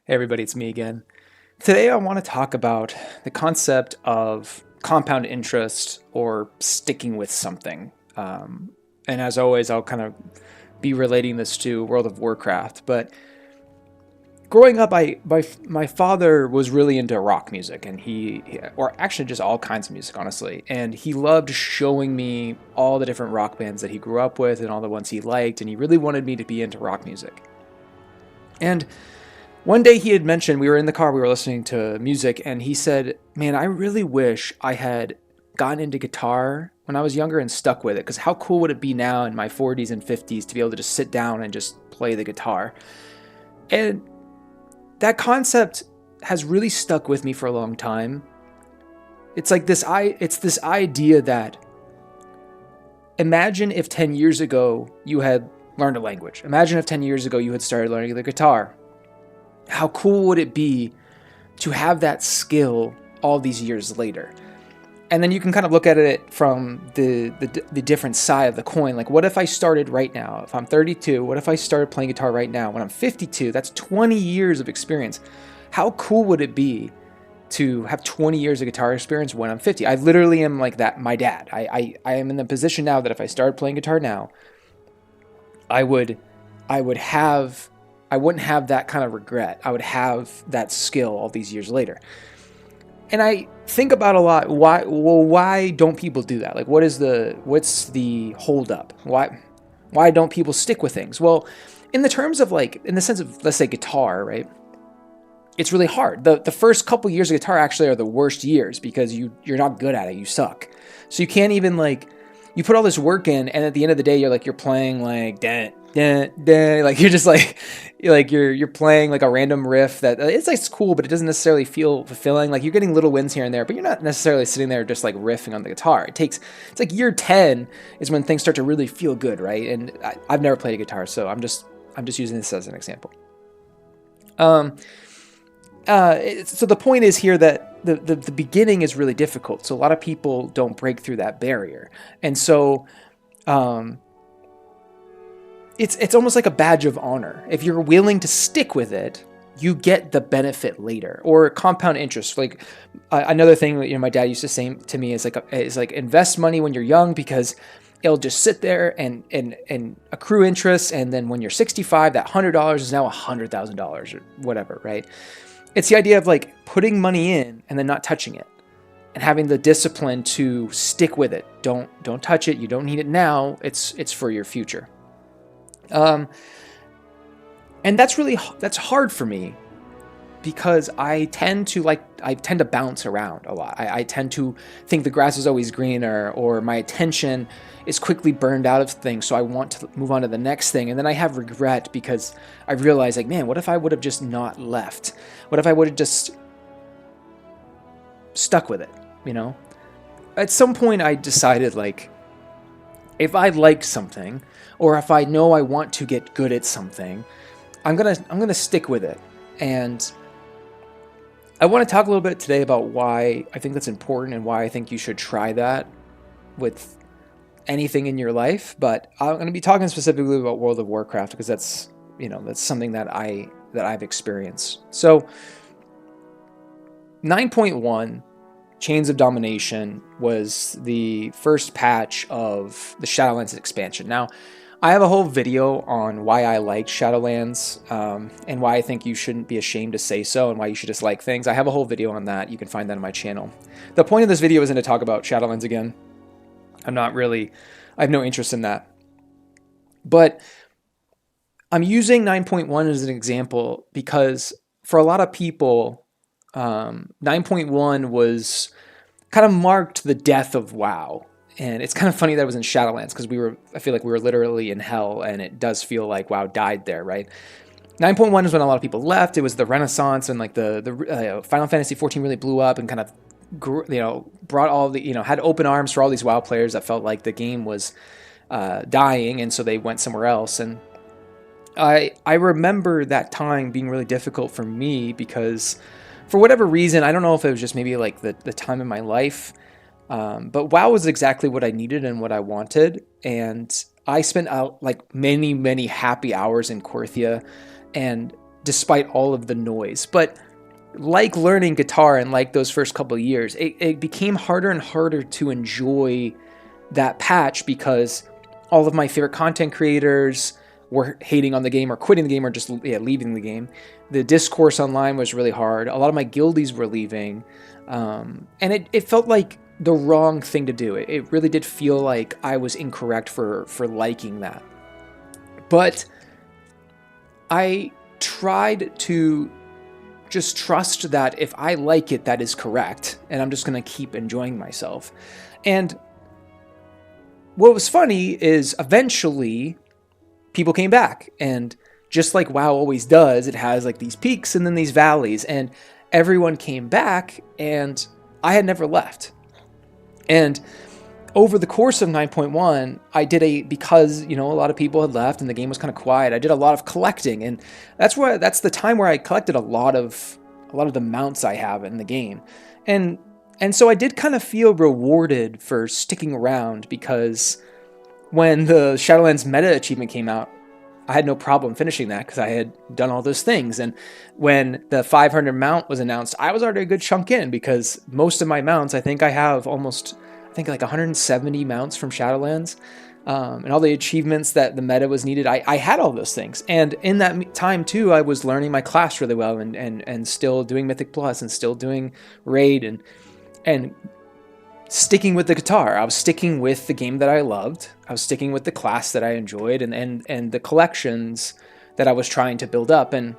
Hey everybody, it's me again. Today I want to talk about the concept of compound interest or sticking with something. And as always, I'll kind of be relating this to World of Warcraft. But growing up, my father was really into rock music, and or actually just all kinds of music, honestly. And he loved showing me all the different rock bands that he grew up with and all the ones he liked, and he really wanted me to be into rock music. And one day he had mentioned, we were in the car, we were listening to music, and he said, "Man, I really wish I had gotten into guitar when I was younger and stuck with it, because how cool would it be now in my 40s and 50s to be able to just sit down and just play the guitar?" And that concept has really stuck with me for a long time. It's like it's this idea that imagine if 10 years ago you had learned a language. Imagine if 10 years ago you had started learning the guitar. How cool would it be to have that skill all these years later? And then you can kind of look at it from the different side of the coin. Like, what if I started right now? If I'm 32, what if I started playing guitar right now? When I'm 52, that's 20 years of experience. How cool would it be to have 20 years of guitar experience when I'm 50? I literally am like that, my dad. I am in the position now that if I started playing guitar now, I would have I wouldn't have that kind of regret. I would have that skill all these years later. And I think about a lot, why don't people do that? Like, what's the hold up? Why don't people stick with things? Well, in the terms of like, in the sense of, let's say, guitar, right? It's really hard. The first couple years of guitar actually are the worst years because you're not good at it. You suck. So you can't even like, you put all this work in, and at the end of the day, you're playing like dun, dun, dun, like you're just like you're playing like a random riff that it's cool, but it doesn't necessarily feel fulfilling. Like, you're getting little wins here and there, but you're not necessarily sitting there just like riffing on the guitar. It's like year 10 is when things start to really feel good, right? And I've never played a guitar, so I'm just using this as an example. So the point is here that the beginning is really difficult. So a lot of people don't break through that barrier. And so it's almost like a badge of honor. If you're willing to stick with it, you get the benefit later. Or compound interest. Like another thing that my dad used to say to me is like invest money when you're young, because it'll just sit there and accrue interest, and then when you're 65, that $100 is now $100,000 or whatever, right? It's the idea of like putting money in and then not touching it, and having the discipline to stick with it. Don't touch it. You don't need it now. It's for your future. And that's hard for me, because I tend to bounce around a lot. I tend to think the grass is always greener, or my attention is quickly burned out of things, so I want to move on to the next thing. And then I have regret because I realize, like, man, what if I would have just not left? What if I would have just stuck with it, At some point I decided, like, if I like something, or if I know I want to get good at something, I'm gonna stick with it. And I want to talk a little bit today about why I think that's important and why I think you should try that with anything in your life. But I'm going to be talking specifically about World of Warcraft, because that's something that I've experienced. So 9.1 Chains of Domination was the first patch of the Shadowlands expansion. Now, I have a whole video on why I like Shadowlands, and why I think you shouldn't be ashamed to say so, and why you should just like things. I have a whole video on that. You can find that on my channel. The point of this video isn't to talk about Shadowlands again. I have no interest in that. But I'm using 9.1 as an example because for a lot of people, 9.1 was kind of marked the death of WoW. And it's kind of funny that it was in Shadowlands, because I feel like we were literally in hell, and it does feel like WoW died there, right? 9.1 is when a lot of people left. It was the Renaissance, and like the Final Fantasy 14 really blew up and kind of brought all the, had open arms for all these WoW players that felt like the game was dying, and so they went somewhere else. And I remember that time being really difficult for me, because for whatever reason, I don't know if it was just maybe like the time in my life, but WoW was exactly what I needed and what I wanted. And I spent out like many, many happy hours in Korthia, and despite all of the noise. But like learning guitar and like those first couple of years, it became harder and harder to enjoy that patch because all of my favorite content creators were hating on the game or quitting the game or just leaving the game. The discourse online was really hard. A lot of my guildies were leaving. And it felt like the wrong thing to do. It really did feel like I was incorrect for liking that. But I tried to just trust that if I like it, that is correct, and I'm just going to keep enjoying myself. And what was funny is eventually people came back, and just like WoW always does, it has like these peaks and then these valleys, and everyone came back, and I had never left. And over the course of 9.1, I did because, a lot of people had left and the game was kind of quiet, I did a lot of collecting, and that's the time where I collected a lot of the mounts I have in the game. And so I did kind of feel rewarded for sticking around, because when the Shadowlands meta achievement came out, I had no problem finishing that because I had done all those things. And when the 500 mount was announced, I was already a good chunk in, because most of my mounts, I think I have like 170 mounts from Shadowlands, and all the achievements that the meta was needed. I had all those things. And in that time too, I was learning my class really well, and still doing Mythic Plus and still doing Raid and sticking with the guitar. I was sticking with the game that I loved. I was sticking with the class that I enjoyed and the collections that I was trying to build up. And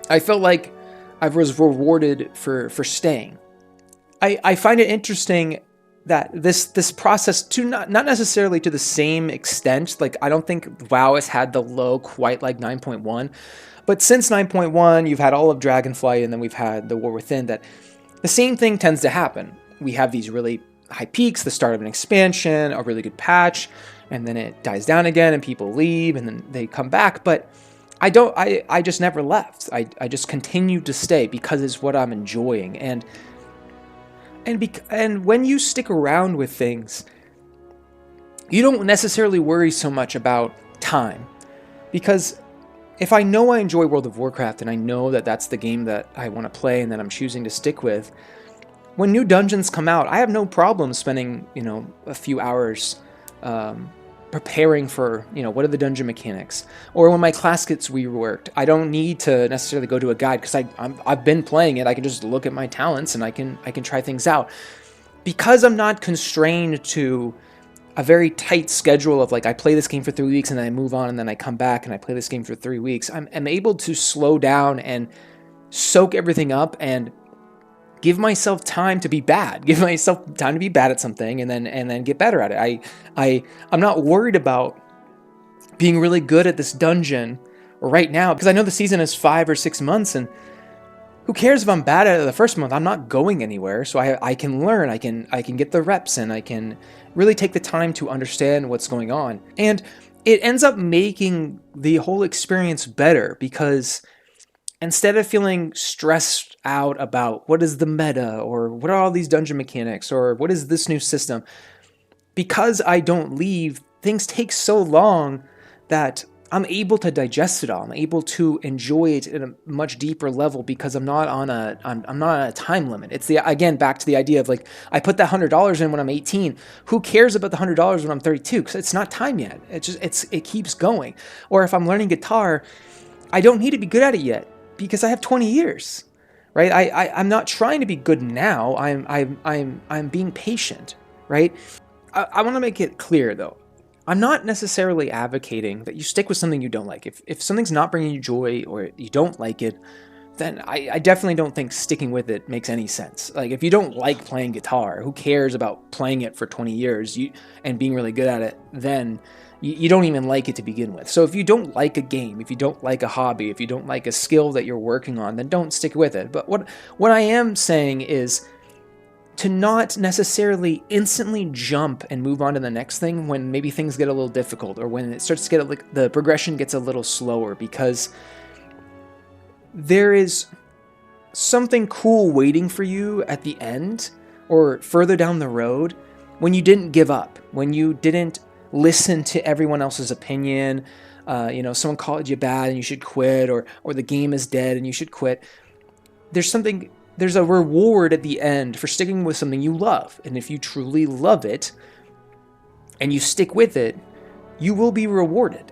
I felt like I was rewarded for staying. I find it interesting that this process, to not necessarily to the same extent, like I don't think WoW has had the low quite like 9.1, but since 9.1, you've had all of Dragonflight, and then we've had the War Within, that the same thing tends to happen. We have these really high peaks, the start of an expansion, a really good patch, and then it dies down again and people leave and then they come back. But I just never left. I just continued to stay because it's what I'm enjoying. And when you stick around with things, you don't necessarily worry so much about time, because if I know I enjoy World of Warcraft and I know that that's the game that I want to play and that I'm choosing to stick with, when new dungeons come out, I have no problem spending, a few hours preparing for, what are the dungeon mechanics? Or when my class gets reworked, I don't need to necessarily go to a guide, because I've been playing it. I can just look at my talents and I can try things out. Because I'm not constrained to a very tight schedule of like, I play this game for 3 weeks and then I move on and then I come back and I play this game for 3 weeks. I'm able to slow down and soak everything up and give myself time to be bad. Give myself time to be bad at something and then get better at it. I'm not worried about being really good at this dungeon right now, because I know the season is 5 or 6 months, and who cares if I'm bad at it the first month? I'm not going anywhere, so I can learn. I can get the reps in. I can really take the time to understand what's going on, and it ends up making the whole experience better, because instead of feeling stressed out about what is the meta or what are all these dungeon mechanics or what is this new system, because I don't leave, things take so long that I'm able to digest it all. I'm able to enjoy it at a much deeper level, because I'm not on a time limit. It's again back to the idea of like, I put that $100 in when I'm 18. Who cares about the $100 when I'm 32? Because it's not time yet. It keeps going. Or if I'm learning guitar, I don't need to be good at it yet, because I have 20 years, right? I'm not trying to be good now. I'm being patient, right? I want to make it clear though. I'm not necessarily advocating that you stick with something you don't like. If something's not bringing you joy or you don't like it, then I definitely don't think sticking with it makes any sense. Like, if you don't like playing guitar, who cares about playing it for 20 years and being really good at it, then you don't even like it to begin with. So if you don't like a game, if you don't like a hobby, if you don't like a skill that you're working on, then don't stick with it. But what I am saying is to not necessarily instantly jump and move on to the next thing when maybe things get a little difficult, or when it starts to get like the progression gets a little slower, because there is something cool waiting for you at the end or further down the road when you didn't give up, when you didn't listen to everyone else's opinion, someone called you bad and you should quit, or the game is dead and you should quit. There's a reward at the end for sticking with something you love. And if you truly love it and you stick with it, you will be rewarded.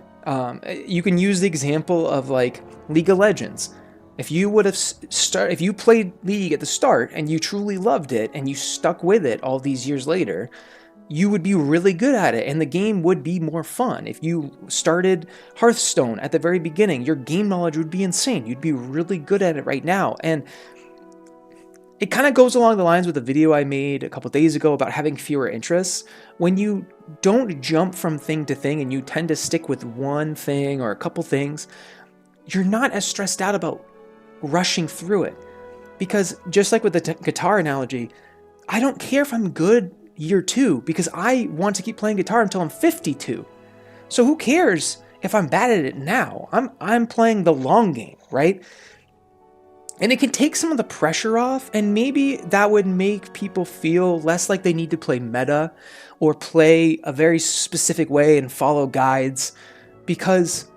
You can use the example of like League of Legends. If you would have if you played League at the start and you truly loved it and you stuck with it all these years later, you would be really good at it and the game would be more fun. If you started Hearthstone at the very beginning, your game knowledge would be insane. You'd be really good at it right now. And it kind of goes along the lines with a video I made a couple days ago about having fewer interests. When you don't jump from thing to thing and you tend to stick with one thing or a couple things, you're not as stressed out about rushing through it. Because just like with the guitar analogy, I don't care if I'm good year 2 because I want to keep playing guitar until I'm 52. So who cares if I'm bad at it now? I'm playing the long game, right? And it can take some of the pressure off, and maybe that would make people feel less like they need to play meta or play a very specific way and follow guides, because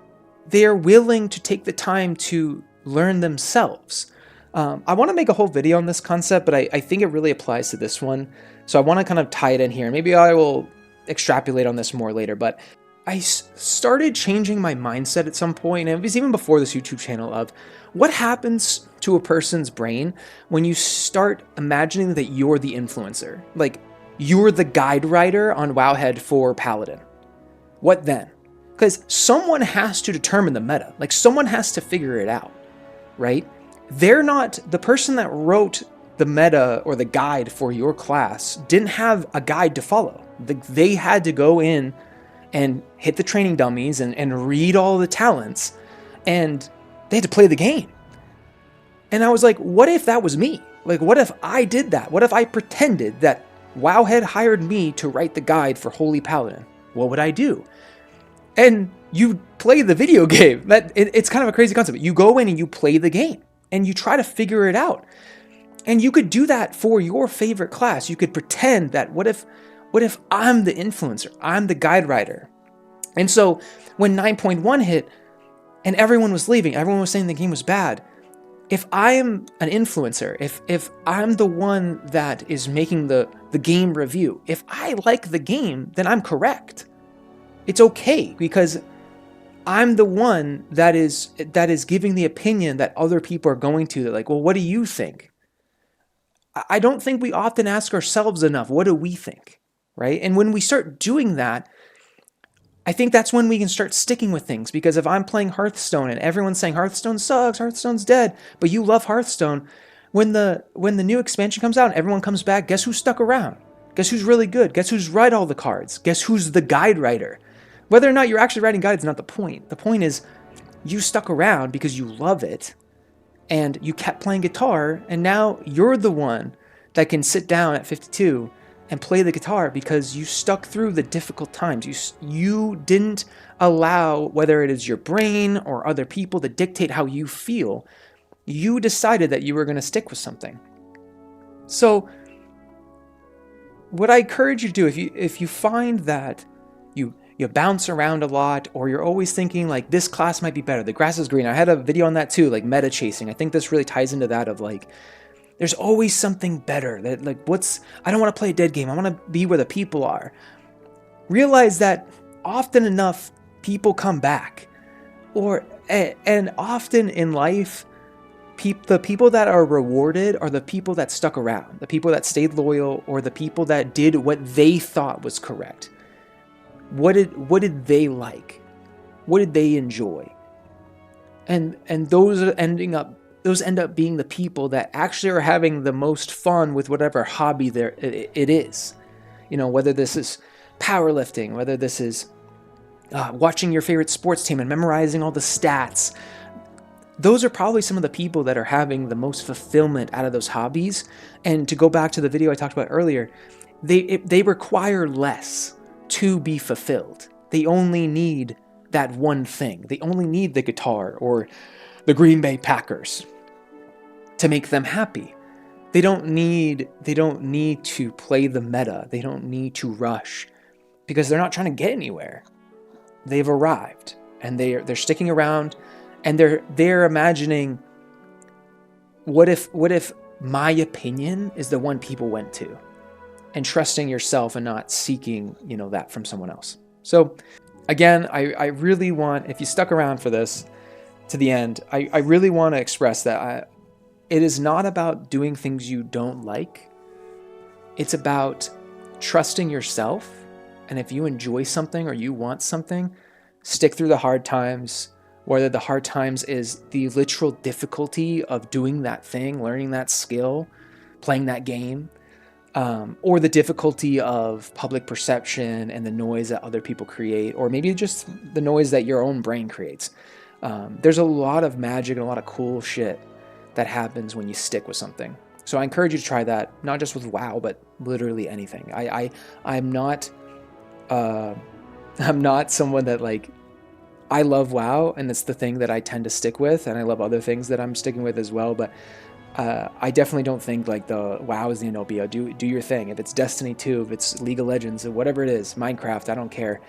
they're willing to take the time to learn themselves. I want to make a whole video on this concept, but I think it really applies to this one. So I want to kind of tie it in here. Maybe I will extrapolate on this more later, but I started changing my mindset at some point, and it was even before this YouTube channel, of what happens to a person's brain when you start imagining that you're the influencer. Like, you're the guide writer on Wowhead for Paladin. What then? Because someone has to determine the meta. Like, someone has to figure it out, right? They're not, the person that wrote the meta or the guide for your class didn't have a guide to follow. They had to go in and hit the training dummies and read all the talents, and they had to play the game. And I was like, what if that was me? Like, what if I did that? What if I pretended that Wowhead hired me to write the guide for Holy Paladin? What would I do? And you play the video game. It's kind of a crazy concept. You go in and you play the game and you try to figure it out. And you could do that for your favorite class. You could pretend that what if I'm the influencer? I'm the guide writer. And so when 9.1 hit and everyone was leaving, everyone was saying the game was bad, if I am an influencer, if I'm the one that is making the game review, if I like the game, then I'm correct. It's okay, because I'm the one that is giving the opinion that other people are going to. They're like, well, what do you think? I don't think we often ask ourselves enough, what do we think, right? And when we start doing that, I think that's when we can start sticking with things. Because if I'm playing Hearthstone and everyone's saying Hearthstone sucks, Hearthstone's dead, but you love Hearthstone, when the new expansion comes out and everyone comes back, guess who stuck around? Guess who's really good? Guess who's write all the cards? Guess who's the guide writer? Whether or not you're actually writing guides is not the point. The point is you stuck around because you love it and you kept playing guitar, and now you're the one that can sit down at 52 and play the guitar because you stuck through the difficult times. You didn't allow, whether it is your brain or other people, to dictate how you feel. You decided that you were going to stick with something. So what I encourage you to do, if you find that you bounce around a lot, or you're always thinking like, this class might be better, the grass is green. I had a video on that too, like meta chasing. I think this really ties into that, of like, there's always something better. That like, I don't want to play a dead game. I want to be where the people are. Realize that often enough, people come back. And often in life, the people that are rewarded are the people that stuck around, the people that stayed loyal, or the people that did what they thought was correct. What did they like? What did they enjoy? And those end up being the people that actually are having the most fun with whatever hobby it is. You know, whether this is powerlifting, whether this is watching your favorite sports team and memorizing all the stats. Those are probably some of the people that are having the most fulfillment out of those hobbies. And to go back to the video I talked about earlier, they require less to be fulfilled. They only need that one thing. They only need the guitar or the Green Bay Packers to make them happy. They don't need to play the meta. They don't need to rush, because they're not trying to get anywhere. They've arrived. and they're sticking around, and they're imagining, what if my opinion is the one people went to, and trusting yourself and not seeking, that from someone else. So again, I really want, if you stuck around for this to the end, I really want to express that it is not about doing things you don't like. It's about trusting yourself. And if you enjoy something or you want something, stick through the hard times, whether the hard times is the literal difficulty of doing that thing, learning that skill, playing that game, or the difficulty of public perception and the noise that other people create, or maybe just the noise that your own brain creates. There's a lot of magic and a lot of cool shit that happens when you stick with something. So I encourage you to try that, not just with WoW, but literally anything. I'm not someone that I love WoW, and it's the thing that I tend to stick with, and I love other things that I'm sticking with as well. But I definitely don't think the WoW is the end-all be-all. Do your thing. If it's Destiny 2, if it's League of Legends, or whatever it is, Minecraft, I don't care.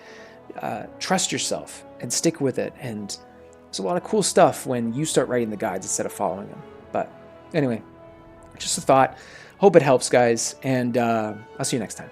Trust yourself and stick with it. And there's a lot of cool stuff when you start writing the guides instead of following them. But anyway, just a thought. Hope it helps, guys, and I'll see you next time.